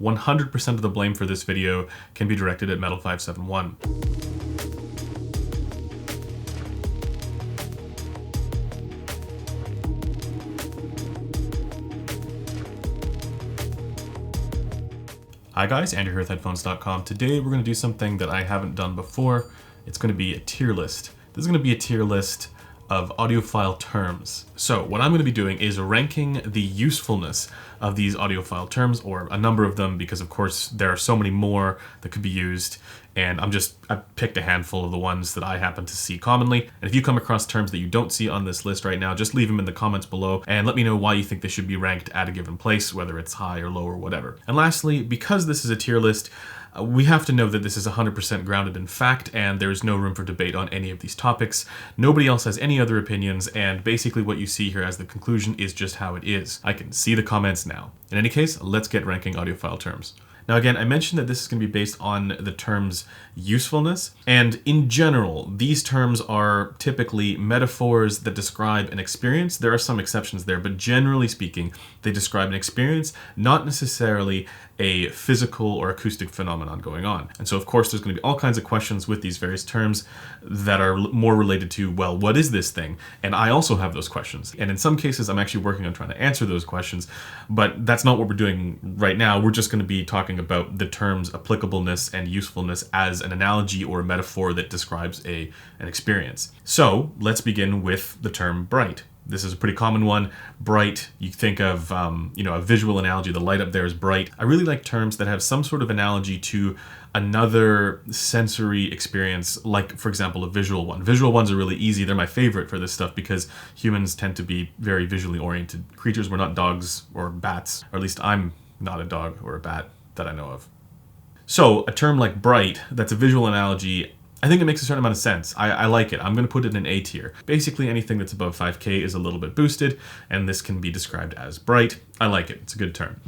100% of the blame for this video can be directed at Metal571. Hi guys, Andrew here with Headphones.com. Today we're going to do something that I haven't done before. It's going to be a tier list. This is going to be a tier list of audiophile terms. So what I'm going to be doing is ranking the usefulness of these audiophile terms, or a number of them, because of course there are so many more that could be used, and I picked a handful of the ones that I happen to see commonly. And if you come across terms that you don't see on this list right now, just leave them in the comments below and let me know why you think they should be ranked at a given place, whether it's high or low or whatever. And lastly, because this is a tier list, we have to know that this is 100% grounded in fact, and there is no room for debate on any of these topics. Nobody else has any other opinions, and basically what you see here as the conclusion is just how it is. I can see the comments now. In any case, let's get ranking audiophile terms. Now again, I mentioned that this is going to be based on the term's usefulness, and in general, these terms are typically metaphors that describe an experience. There are some exceptions there, but generally speaking, they describe an experience, not necessarily a physical or acoustic phenomenon going on. And so of course there's going to be all kinds of questions with these various terms that are more related to, well, what is this thing? And I also have those questions. And in some cases, I'm actually working on trying to answer those questions, but that's not what we're doing right now. We're just going to be talking about the term's applicableness and usefulness as an analogy or a metaphor that describes an experience. So let's begin with the term bright. This is a pretty common one. Bright, you think of a visual analogy, the light up there is bright. I really like terms that have some sort of analogy to another sensory experience, like for example a visual one. Visual ones are really easy. They're my favorite for this stuff because humans tend to be very visually oriented creatures. We're not dogs or bats, or at least I'm not a dog or a bat that I know of. So a term like bright, that's a visual analogy, I think it makes a certain amount of sense. I like it. I'm going to put it in A tier. Basically anything that's above 5K is a little bit boosted, and this can be described as bright. I like it. It's a good term.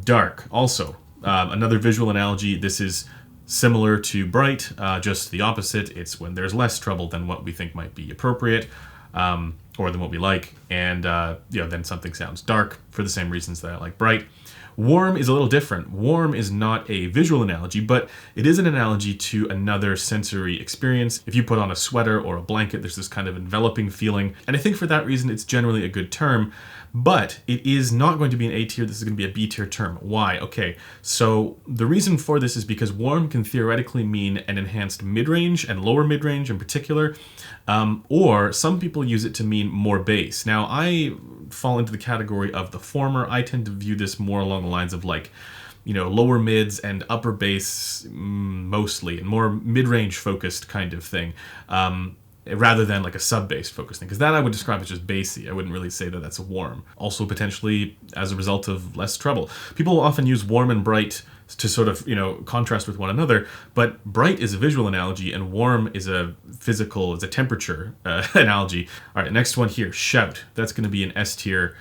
Dark, also another visual analogy. This is similar to bright, just the opposite. It's when there's less trouble than what we think might be appropriate, or than what we like, and then something sounds dark for the same reasons that I like bright. Warm is a little different. Warm is not a visual analogy, but it is an analogy to another sensory experience. If you put on a sweater or a blanket, there's this kind of enveloping feeling, and I think for that reason it's generally a good term, but it is not going to be an A tier. This is going to be a B tier term. Why? Okay, so the reason for this is because warm can theoretically mean an enhanced mid-range and lower mid-range in particular, or some people use it to mean more bass. Now, I fall into the category of the former. I tend to view this more along the lines of like, lower mids and upper bass mostly, and more mid-range focused kind of thing, rather than like a sub-bass focused thing, because that I would describe as just bassy. I wouldn't really say that that's a warm. Also potentially as a result of less treble. People often use warm and bright to sort of, contrast with one another, but bright is a visual analogy and warm is a physical, is a temperature analogy. All right, next one here, shout. That's going to be an S tier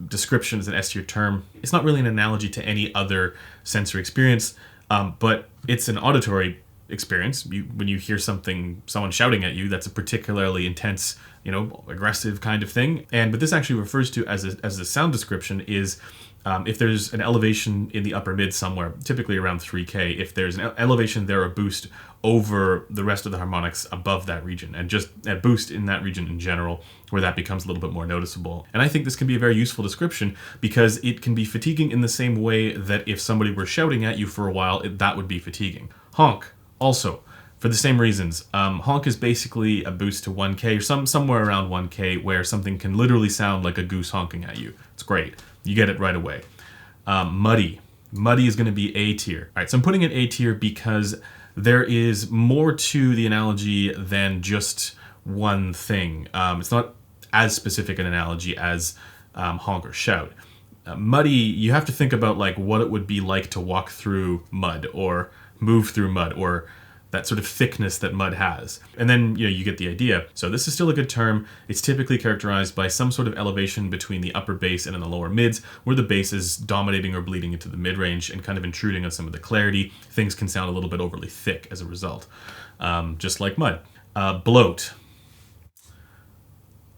description, is an S tier term. It's not really an analogy to any other sensory experience, but it's an auditory experience. When you hear someone shouting at you, that's a particularly intense, aggressive kind of thing. And what this actually refers to as a sound description is if there's an elevation in the upper mid somewhere, typically around 3K, if there's an elevation there, a boost over the rest of the harmonics above that region, and just a boost in that region in general, where that becomes a little bit more noticeable. And I think this can be a very useful description because it can be fatiguing in the same way that if somebody were shouting at you for a while, that would be fatiguing. Honk, also, for the same reasons. Honk is basically a boost to 1K, or somewhere around 1K, where something can literally sound like a goose honking at you. It's great. You get it right away. Muddy. Muddy is going to be A tier. All right, so I'm putting it A tier because there is more to the analogy than just one thing. It's not as specific an analogy as honk or shout. Muddy, you have to think about like what it would be like to walk through mud or move through mud, or that sort of thickness that mud has. And then, you get the idea. So this is still a good term. It's typically characterized by some sort of elevation between the upper bass and in the lower mids, where the bass is dominating or bleeding into the mid-range and kind of intruding on some of the clarity. Things can sound a little bit overly thick as a result, just like mud. Bloat.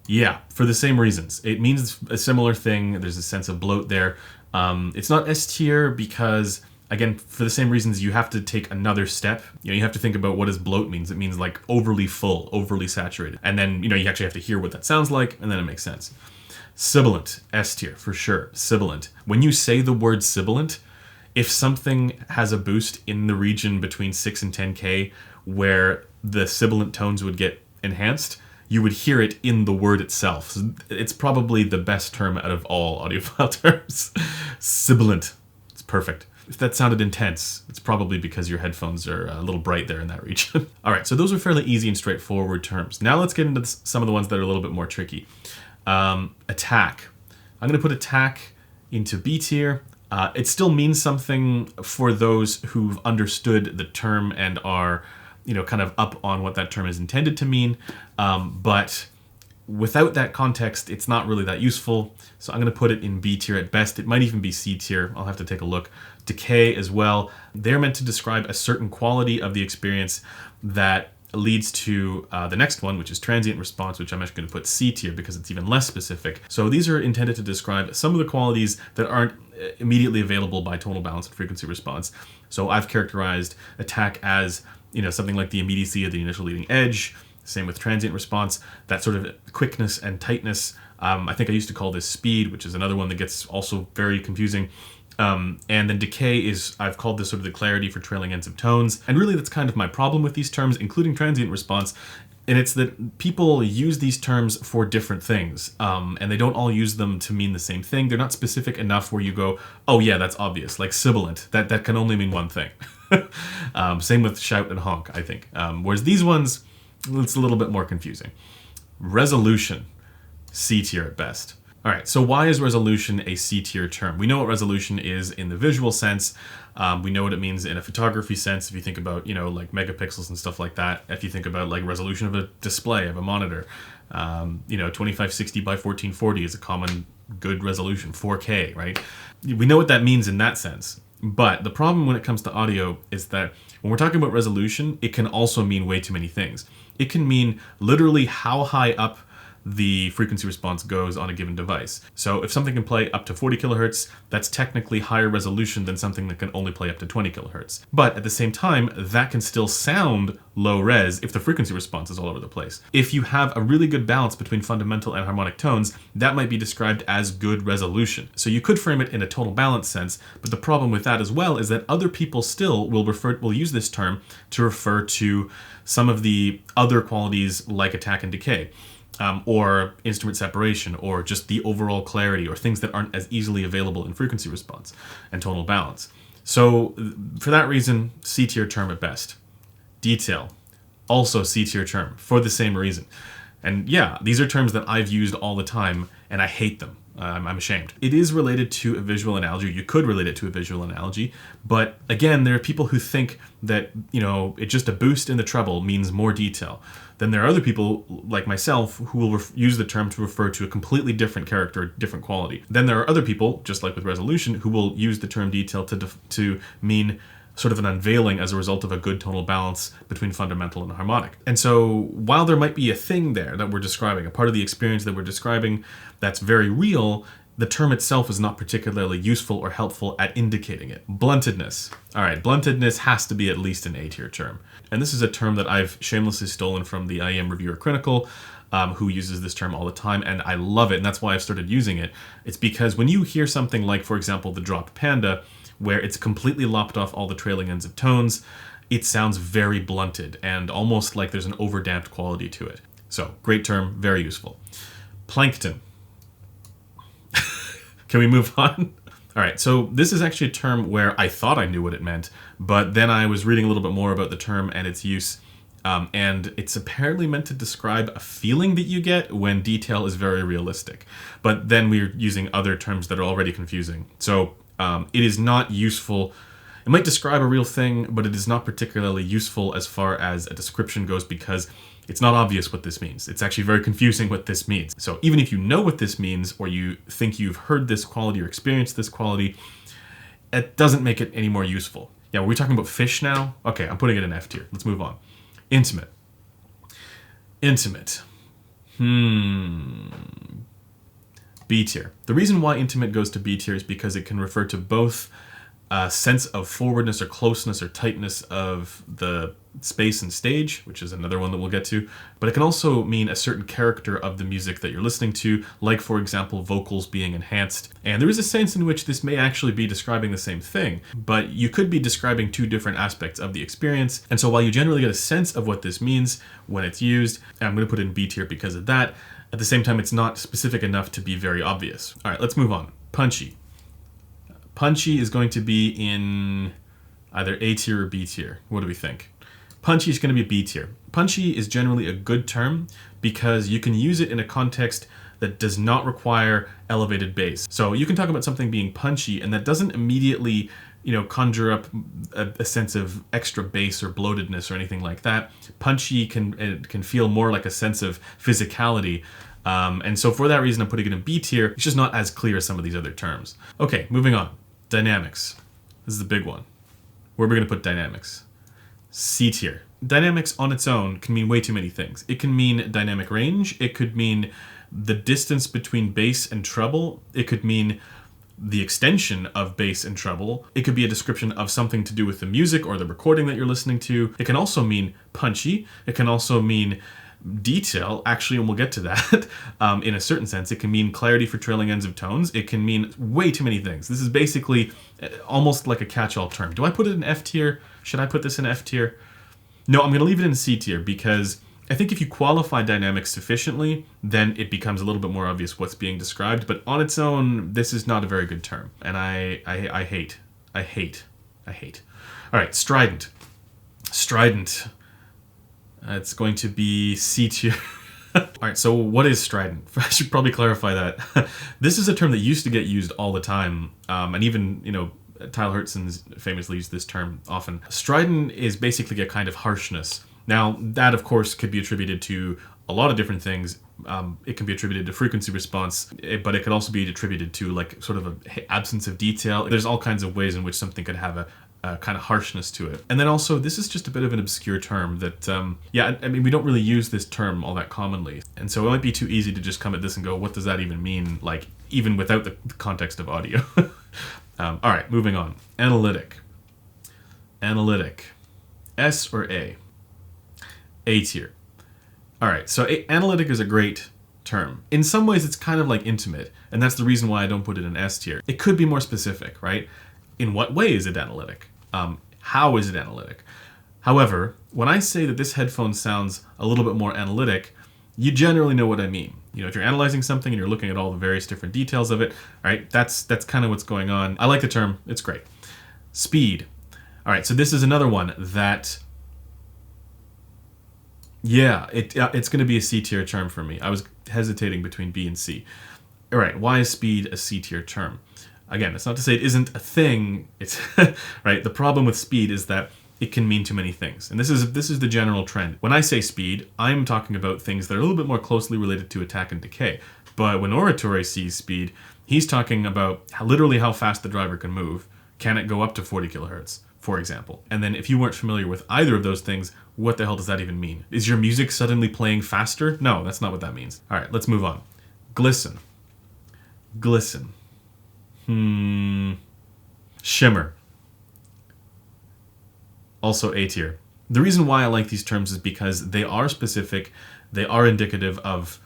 Yeah, for the same reasons. It means a similar thing. There's a sense of bloat there. It's not S tier because, again, for the same reasons, you have to take another step. You have to think about what does bloat means. It means like overly full, overly saturated. And then, you actually have to hear what that sounds like, and then it makes sense. Sibilant, S tier, for sure. Sibilant. When you say the word sibilant, if something has a boost in the region between 6 and 10K where the sibilant tones would get enhanced, you would hear it in the word itself. So it's probably the best term out of all audiophile terms. Sibilant. It's perfect. If that sounded intense, it's probably because your headphones are a little bright there in that region. All right, so those are fairly easy and straightforward terms. Now let's get into some of the ones that are a little bit more tricky. Attack. I'm going to put attack into B tier. It still means something for those who've understood the term and are, kind of up on what that term is intended to mean. But without that context, it's not really that useful. So I'm going to put it in B tier at best. It might even be C tier. I'll have to take a look. Decay as well. They're meant to describe a certain quality of the experience that leads to the next one, which is transient response, which I'm actually going to put C tier because it's even less specific. So these are intended to describe some of the qualities that aren't immediately available by tonal balance and frequency response. So I've characterized attack as, something like the immediacy of the initial leading edge. Same with transient response, that sort of quickness and tightness. I think I used to call this speed, which is another one that gets also very confusing. And then decay is, I've called this sort of the clarity for trailing ends of tones. And really that's kind of my problem with these terms, including transient response. And it's that people use these terms for different things. And they don't all use them to mean the same thing. They're not specific enough where you go, oh yeah, that's obvious. Like sibilant, that can only mean one thing. Same with shout and honk, I think. Whereas these ones, it's a little bit more confusing. Resolution, C tier at best. All right, so why is resolution a C tier term? We know what resolution is in the visual sense. We know what it means in a photography sense. If you think about, like megapixels and stuff like that. If you think about like resolution of a display, of a monitor, 2560 by 1440 is a common good resolution, 4K, right? We know what that means in that sense. But the problem when it comes to audio is that when we're talking about resolution, it can also mean way too many things. It can mean literally how high up the frequency response goes on a given device. So if something can play up to 40 kilohertz, that's technically higher resolution than something that can only play up to 20 kilohertz. But at the same time, that can still sound low res if the frequency response is all over the place. If you have a really good balance between fundamental and harmonic tones, that might be described as good resolution. So you could frame it in a total balance sense, but the problem with that as well is that other people still will use this term to refer to some of the other qualities like attack and decay. Or instrument separation, or just the overall clarity, or things that aren't as easily available in frequency response and tonal balance. So for that reason, C tier term at best. Detail, also C tier term for the same reason. And yeah, these are terms that I've used all the time and I hate them. I'm ashamed. It is related to a visual analogy. You could relate it to a visual analogy, but again, there are people who think that, it's just a boost in the treble means more detail. Then there are other people, like myself, who will use the term to refer to a completely different character, different quality. Then there are other people, just like with resolution, who will use the term detail to mean sort of an unveiling as a result of a good tonal balance between fundamental and harmonic. And so while there might be a thing there that we're describing, a part of the experience that we're describing that's very real, the term itself is not particularly useful or helpful at indicating it. Bluntedness. All right, bluntedness has to be at least an A tier term. And this is a term that I've shamelessly stolen from the IEM Reviewer Critical, who uses this term all the time, and I love it, and that's why I've started using it. It's because when you hear something like, for example, the dropped panda, where it's completely lopped off all the trailing ends of tones, it sounds very blunted and almost like there's an overdamped quality to it. So, great term, very useful. Plankton. Can we move on? All right, so this is actually a term where I thought I knew what it meant, but then I was reading a little bit more about the term and its use, and it's apparently meant to describe a feeling that you get when detail is very realistic. But then we're using other terms that are already confusing. So it is not useful. It might describe a real thing, but it is not particularly useful as far as a description goes because it's not obvious what this means. It's actually very confusing what this means. So even if you know what this means, or you think you've heard this quality or experienced this quality, it doesn't make it any more useful. Yeah, were we talking about fish now? Okay, I'm putting it in F tier. Let's move on. Intimate. Intimate. B tier. The reason why intimate goes to B tier is because it can refer to both a sense of forwardness or closeness or tightness of the space and stage, which is another one that we'll get to, but it can also mean a certain character of the music that you're listening to, like for example vocals being enhanced. And there is a sense in which this may actually be describing the same thing, but you could be describing two different aspects of the experience. And so while you generally get a sense of what this means when it's used, and I'm going to put it in B tier because of that, at the same time it's not specific enough to be very obvious. All right, let's move on. Punchy. Punchy is going to be in either A tier or B tier. What do we think? Punchy is going to be B tier. Punchy is generally a good term because you can use it in a context that does not require elevated bass. So you can talk about something being punchy and that doesn't immediately, conjure up a sense of extra bass or bloatedness or anything like that. Punchy can feel more like a sense of physicality. And so for that reason, I'm putting it in B tier. It's just not as clear as some of these other terms. Okay, moving on. Dynamics. This is the big one. Where are we going to put dynamics? C tier. Dynamics on its own can mean way too many things. It can mean dynamic range. It could mean the distance between bass and treble. It could mean the extension of bass and treble. It could be a description of something to do with the music or the recording that you're listening to. It can also mean punchy. It can also mean detail, actually, and we'll get to that. In a certain sense, it can mean clarity for trailing ends of tones. It can mean way too many things. This is basically almost like a catch-all term. Do I put it in F tier? Should I put this in F tier? No, I'm going to leave it in C tier because I think if you qualify dynamics sufficiently, then it becomes a little bit more obvious what's being described. But on its own, this is not a very good term, and I hate. All right, strident. Strident. It's going to be C tier. All right, so what is strident? I should probably clarify that. This is a term that used to get used all the time, and even, Tyler Hertson's famously used this term often. Strident is basically a kind of harshness. Now, that, of course, could be attributed to a lot of different things. It can be attributed to frequency response, but it could also be attributed to, like, sort of an absence of detail. There's all kinds of ways in which something could have a kind of harshness to it. And then also, this is just a bit of an obscure term that, we don't really use this term all that commonly. And so it might be too easy to just come at this and go, what does that even mean? Like, even without the context of audio. All right, moving on. Analytic. Analytic. S or A? A tier. All right, so analytic is a great term. In some ways, it's kind of like intimate, and that's the reason why I don't put it in S tier. It could be more specific, right? In what way is it analytic? How is it analytic? However, when I say that this headphone sounds a little bit more analytic, you generally know what I mean. If you're analyzing something and you're looking at all the various different details of it, right? That's kind of what's going on. I like the term. It's great. Speed. All right, so this is another one that, it's going to be a C tier term for me. I was hesitating between B and C. All right, why is speed a C tier term? Again, it's not to say it isn't a thing. It's right. The problem with speed is that it can mean too many things, and this is the general trend. When I say speed, I'm talking about things that are a little bit more closely related to attack and decay. But when Oratory sees speed, he's talking about literally how fast the driver can move. Can it go up to 40 kilohertz, for example? And then if you weren't familiar with either of those things, what the hell does that even mean? Is your music suddenly playing faster? No, that's not what that means. All right, let's move on. Glisten. Glisten. Shimmer. Also A tier. The reason why I like these terms is because they are specific, they are indicative of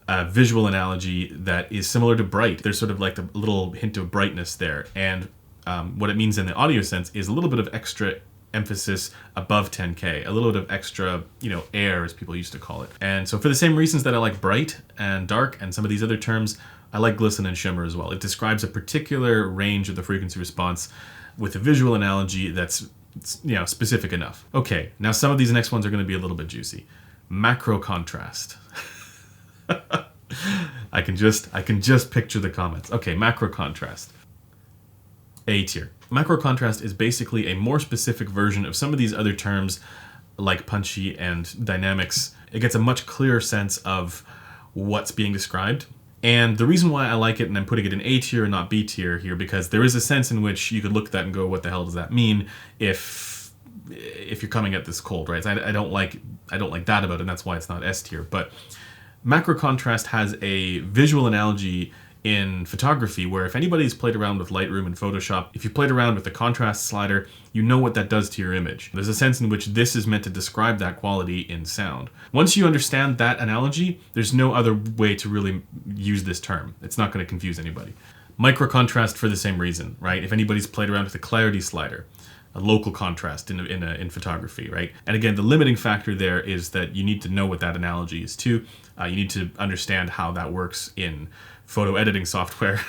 a visual analogy that is similar to bright. There's sort of like a little hint of brightness there, and what it means in the audio sense is a little bit of extra emphasis above 10K, a little bit of extra, air, as people used to call it. And so for the same reasons that I like bright and dark and some of these other terms, I like glisten and shimmer as well. It describes a particular range of the frequency response with a visual analogy that's, specific enough. Okay, now some of these next ones are going to be a little bit juicy. Macro contrast. I can just picture the comments. Okay, macro contrast. A tier. Macro contrast is basically a more specific version of some of these other terms like punchy and dynamics. It gets a much clearer sense of what's being described. And the reason why I like it, and I'm putting it in A tier and not B tier here, because there is a sense in which you could look at that and go, what the hell does that mean if you're coming at this cold, right? I don't like that about it, and that's why it's not S tier. But macro contrast has a visual analogy in photography, where if anybody's played around with Lightroom and Photoshop, if you played around with the contrast slider, you know what that does to your image. There's a sense in which this is meant to describe that quality in sound. Once you understand that analogy, there's no other way to really use this term. It's not going to confuse anybody. Micro contrast for the same reason, right? If anybody's played around with the clarity slider, a local contrast in photography, right? And again, the limiting factor there is that you need to know what that analogy is too. You need to understand how that works in photo editing software,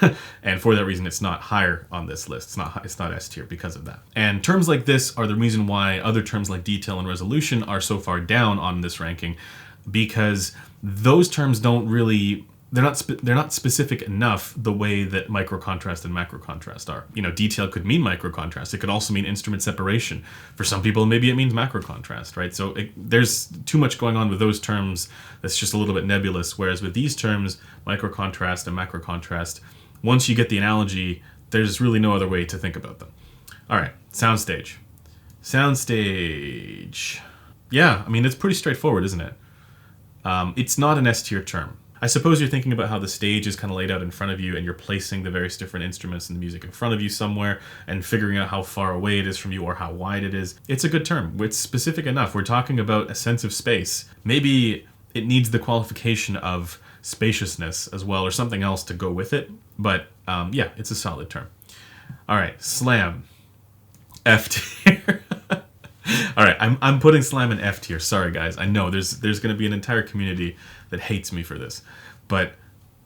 and for that reason, it's not higher on this list. It's not S tier because of that. And terms like this are the reason why other terms like detail and resolution are so far down on this ranking, because those terms don't really. They're not specific enough the way that micro contrast and macro contrast are. You know, detail could mean micro contrast. It could also mean instrument separation. For some people, maybe it means macro contrast, right? So there's too much going on with those terms that's just a little bit nebulous. Whereas with these terms, micro contrast and macro contrast, once you get the analogy, there's really no other way to think about them. All right, soundstage. Soundstage. Yeah, I mean, it's pretty straightforward, isn't it? It's not an S tier term. I suppose you're thinking about how the stage is kind of laid out in front of you and you're placing the various different instruments and the music in front of you somewhere and figuring out how far away it is from you or how wide it is. It's a good term. It's specific enough. We're talking about a sense of space. Maybe it needs the qualification of spaciousness as well or something else to go with it. But yeah, it's a solid term. All right, slam. F tier. All right, I'm putting slam in F tier. Sorry, guys. I know there's going to be an entire community that hates me for this, but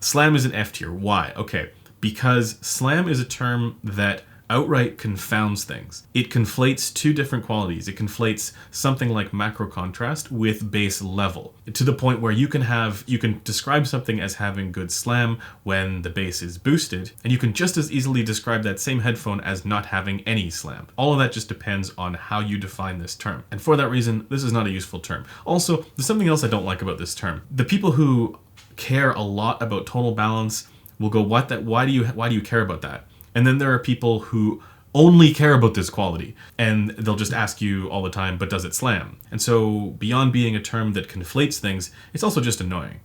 slam is an F tier. Why? Okay, because slam is a term that outright confounds things. It conflates two different qualities. It conflates something like macro contrast with bass level to the point where you can describe something as having good slam when the bass is boosted, and you can just as easily describe that same headphone as not having any slam. All of that just depends on how you define this term. And for that reason, this is not a useful term. Also, there's something else I don't like about this term. The people who care a lot about tonal balance will go, why do you care about that? And then there are people who only care about this quality, and they'll just ask you all the time, but does it slam? And so beyond being a term that conflates things, it's also just annoying.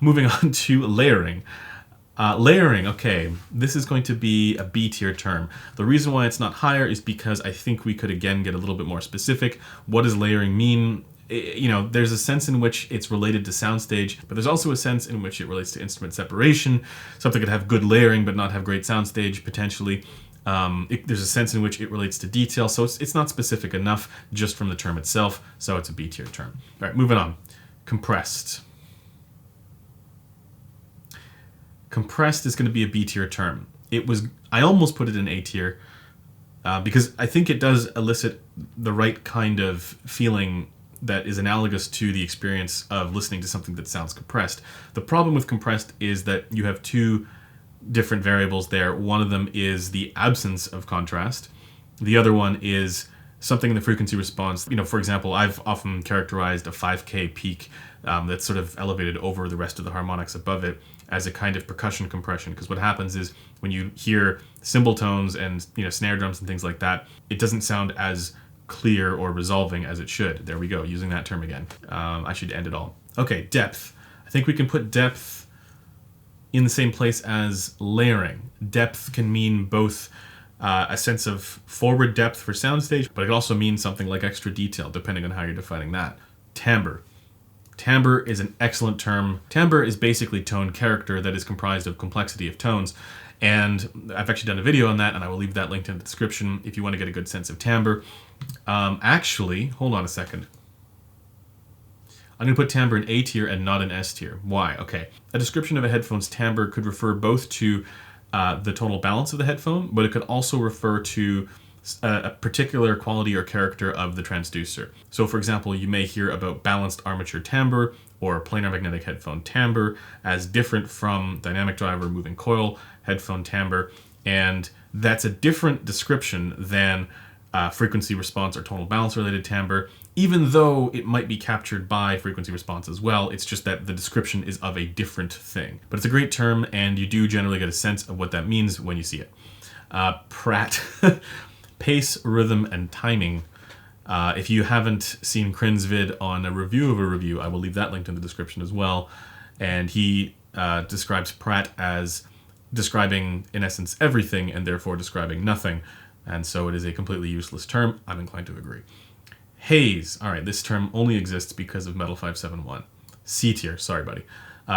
Moving on to layering. Layering, okay, this is going to be a B tier term. The reason why it's not higher is because I think we could again get a little bit more specific. What does layering mean? You know, there's a sense in which it's related to soundstage, but there's also a sense in which it relates to instrument separation. Something could have good layering but not have great soundstage, potentially. There's a sense in which it relates to detail, so it's not specific enough just from the term itself, so it's a B tier term. All right, moving on. Compressed. Compressed is going to be a B tier term. I almost put it in A tier because I think it does elicit the right kind of feeling that is analogous to the experience of listening to something that sounds compressed. The problem with compressed is that you have two different variables there. One of them is the absence of contrast. The other one is something in the frequency response. You know, for example, I've often characterized a 5K peak that's sort of elevated over the rest of the harmonics above it as a kind of percussion compression, because what happens is when you hear cymbal tones and, you know, snare drums and things like that, it doesn't sound as clear or resolving as it should. There we go, using that term again. I should end it all. Okay, depth. I think we can put depth in the same place as layering. Depth can mean both a sense of forward depth for soundstage, but it can also mean something like extra detail, depending on how you're defining that. Timbre. Timbre is an excellent term. Timbre is basically tone character that is comprised of complexity of tones. And I've actually done a video on that, and I will leave that linked in the description if you want to get a good sense of timbre. Actually, hold on a second. I'm going to put timbre in A tier and not in S tier. Why? Okay. A description of a headphone's timbre could refer both to the tonal balance of the headphone, but it could also refer to a particular quality or character of the transducer. So for example, you may hear about balanced armature timbre or planar magnetic headphone timbre as different from dynamic driver moving coil headphone timbre, and that's a different description than frequency response or tonal balance related timbre, even though it might be captured by frequency response as well. It's just that the description is of a different thing. But it's a great term, and you do generally get a sense of what that means when you see it. Pratt. Pace, rhythm, and timing. If you haven't seen Crin's vid on a review of a review, I will leave that linked in the description as well. And he describes Pratt as describing, in essence, everything and therefore describing nothing. And so it is a completely useless term. I'm inclined to agree. Haze. All right, this term only exists because of Metal 571. C tier. Sorry, buddy.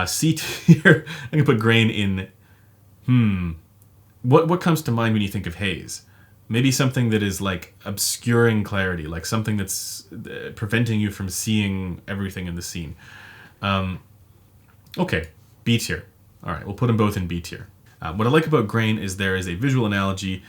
C tier. I'm going to put grain in. What comes to mind when you think of haze? Maybe something that is like obscuring clarity, like something that's preventing you from seeing everything in the scene. Okay, B tier. All right, we'll put them both in B tier. What I like about grain is there is a visual analogy,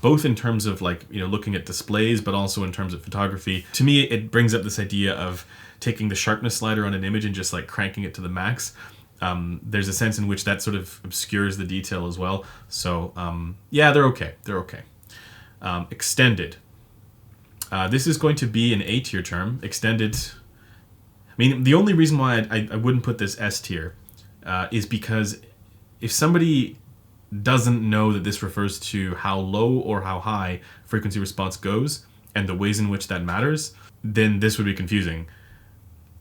both in terms of looking at displays, but also in terms of photography. To me, it brings up this idea of taking the sharpness slider on an image and just like cranking it to the max. There's a sense in which that sort of obscures the detail as well. So yeah, they're okay. They're okay. Extended. This is going to be an A tier term. Extended. I mean, the only reason why I wouldn't put this S tier is because if somebody doesn't know that this refers to how low or how high frequency response goes and the ways in which that matters, then this would be confusing.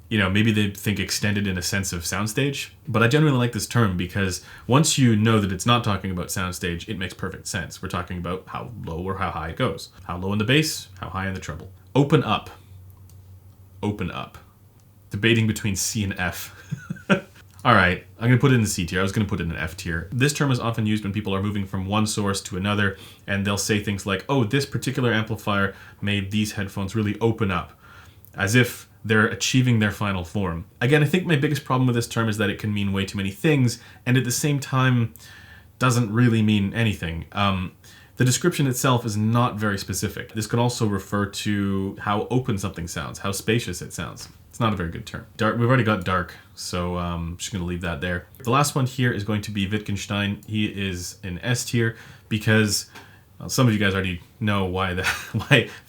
Maybe they think extended in a sense of soundstage, but I generally like this term because once you know that it's not talking about soundstage, it makes perfect sense. We're talking about how low or how high it goes. How low in the bass, how high in the treble. Open up. Open up. Debating between C and F. All right, I'm going to put it in the C tier. I was going to put it in an F tier. This term is often used when people are moving from one source to another, and they'll say things like, oh, this particular amplifier made these headphones really open up, as if they're achieving their final form. Again, I think my biggest problem with this term is that it can mean way too many things, and at the same time, doesn't really mean anything. The description itself is not very specific. This could also refer to how open something sounds, how spacious it sounds. It's not a very good term. Dark, we've already got dark, so I'm just going to leave that there. The last one here is going to be Wittgenstein. He is in S tier because some of you guys already know why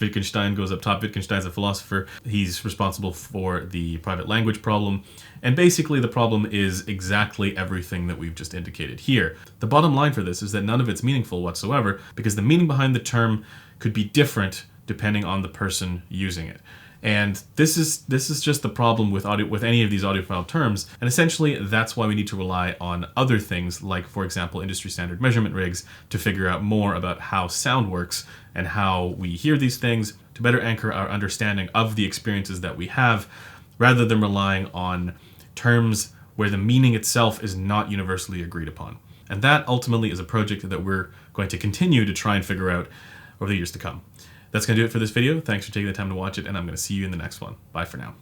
Wittgenstein goes up top. Wittgenstein's a philosopher. He's responsible for the private language problem. And basically the problem is exactly everything that we've just indicated here. The bottom line for this is that none of it's meaningful whatsoever because the meaning behind the term could be different depending on the person using it. And this is just the problem with any of these audiophile terms, and essentially that's why we need to rely on other things like, for example, industry standard measurement rigs to figure out more about how sound works and how we hear these things to better anchor our understanding of the experiences that we have, rather than relying on terms where the meaning itself is not universally agreed upon. And that ultimately is a project that we're going to continue to try and figure out over the years to come. That's going to do it for this video. Thanks for taking the time to watch it, and I'm going to see you in the next one. Bye for now.